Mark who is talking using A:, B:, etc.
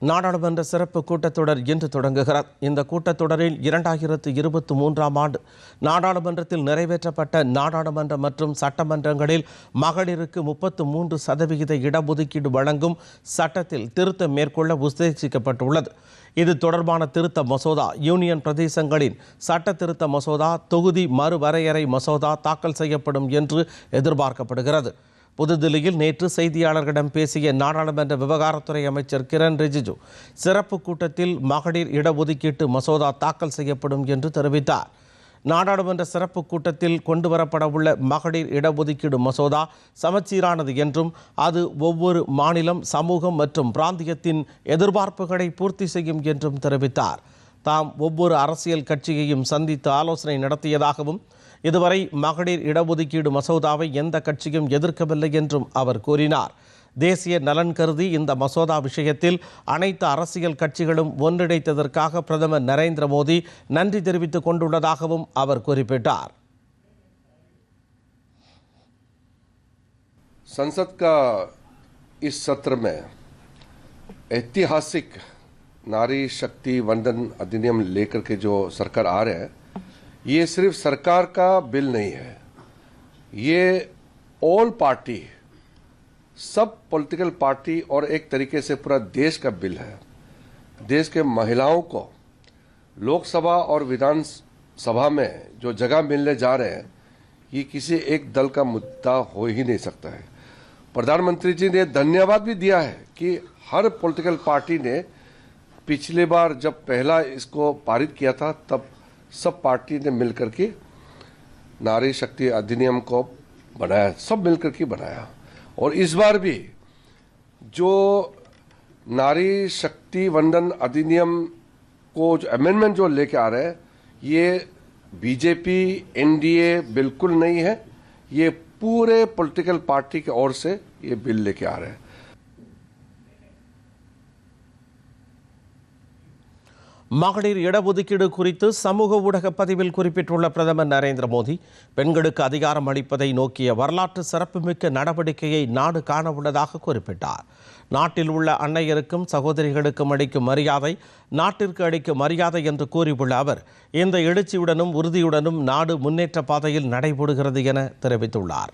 A: நாடாளுமன்ற சிறப்பு கூட்டத்தொடர் இன்று தொடங்குகிறது. இந்த கூட்டத்தொடரில் 2023ஆம் ஆண்டு நாடாளுமன்றத்தில் நிறைவேற்றப்பட்ட நாடாளுமன்ற மற்றும் சட்டமன்றங்களில் மகளிருக்கு 33% இடஒதுக்கீடு வழங்கும் சட்டத்தில் திருத்தம் மேற்கொள்ள உத்தேசிக்கப்பட்டுள்ளது. இது தொடர்பான திருத்த மசோதா, யூனியன் பிரதேசங்களின் சட்ட திருத்த மசோதா, தொகுதி மறுவரையறை மசோதா தாக்கல் செய்யப்படும் என்று எதிர்பார்க்கப்படுகிறது. புதுதில்லியில் நேற்று செய்தியாளர்களிடம் பேசிய நாடாளுமன்ற விவகாரத்துறை அமைச்சர் கிரண் ரிஜிஜு, சிறப்பு கூட்டத்தில் மகளிர் இடஒதுக்கீட்டு மசோதா தாக்கல் செய்யப்படும் என்று தெரிவித்தார். நாடாளுமன்ற சிறப்பு கூட்டத்தில் கொண்டுவரப்படவுள்ள மகளிர் இடஒதுக்கீடு மசோதா சமச்சீரானது என்றும் அது ஒவ்வொரு மாநிலம், சமூகம் மற்றும் பிராந்தியத்தின் எதிர்பார்ப்புகளை பூர்த்தி செய்யும் என்றும் தெரிவித்தார். தாம் ஒவ்வொரு அரசியல் கட்சியையும் சந்தித்து ஆலோசனை நடத்தியதாகவும், இதுவரை மகளிர் இடஒதுக்கீடு மசோதாவை எந்த கட்சியும் எதிர்க்கவில்லை என்றும் அவர் கூறினார். தேசிய நலன் கருதி இந்த மசோதா விஷயத்தில் அனைத்து அரசியல் கட்சிகளும் ஒன்றிணைத்ததற்காக பிரதமர் நரேந்திர மோடி நன்றி தெரிவித்துக் கொண்டுள்ளதாகவும் அவர் குறிப்பிட்டார்.
B: संसद का इस सत्र में ऐतिहासिक नारी शक्ति वंदन अधिनियम लेकर के जो सरकार आ रहे हैं, ये सिर्फ सरकार का बिल नहीं है, ये ऑल पार्टी, सब पॉलिटिकल पार्टी और एक तरीके से पूरा देश का बिल है। देश के महिलाओं को लोकसभा और विधानसभा में जो जगह मिलने जा रहे हैं, ये किसी एक दल का मुद्दा हो ही नहीं सकता है। प्रधानमंत्री जी ने धन्यवाद भी दिया है कि हर पॉलिटिकल पार्टी ने पिछली बार जब पहला इसको पारित किया था, तब सब पार्टी ने मिलकर के नारी शक्ति अधिनियम को बनाया, सब मिलकर के बनाया। और इस बार भी जो नारी शक्ति वंदन अधिनियम को जो अमेंडमेंट जो लेके आ रहे हैं, ये बीजेपी एनडीए बिल्कुल नहीं है, ये पूरे पॉलिटिकल पार्टी की ओर से ये बिल लेके आ रहे हैं।
A: மகளிர் இடஒதுக்கீடு குறித்து சமூக ஊடக பதிவில் குறிப்பிட்டுள்ள பிரதமர் நரேந்திர மோடி, பெண்களுக்கு அதிகாரம் அளிப்பதை நோக்கிய வரலாற்று சிறப்புமிக்க நடவடிக்கையை நாடு காண உள்ளதாக குறிப்பிட்டார். நாட்டில் உள்ள அன்னையருக்கும் சகோதரிகளுக்கும் அளிக்கும் மரியாதை நாட்டிற்கு அளிக்கும் மரியாதை என்று கூறியுள்ள அவர், இந்த எழுச்சியுடனும் உறுதியுடனும் நாடு முன்னேற்ற பாதையில் நடைபோடுகிறது என தெரிவித்துள்ளார்.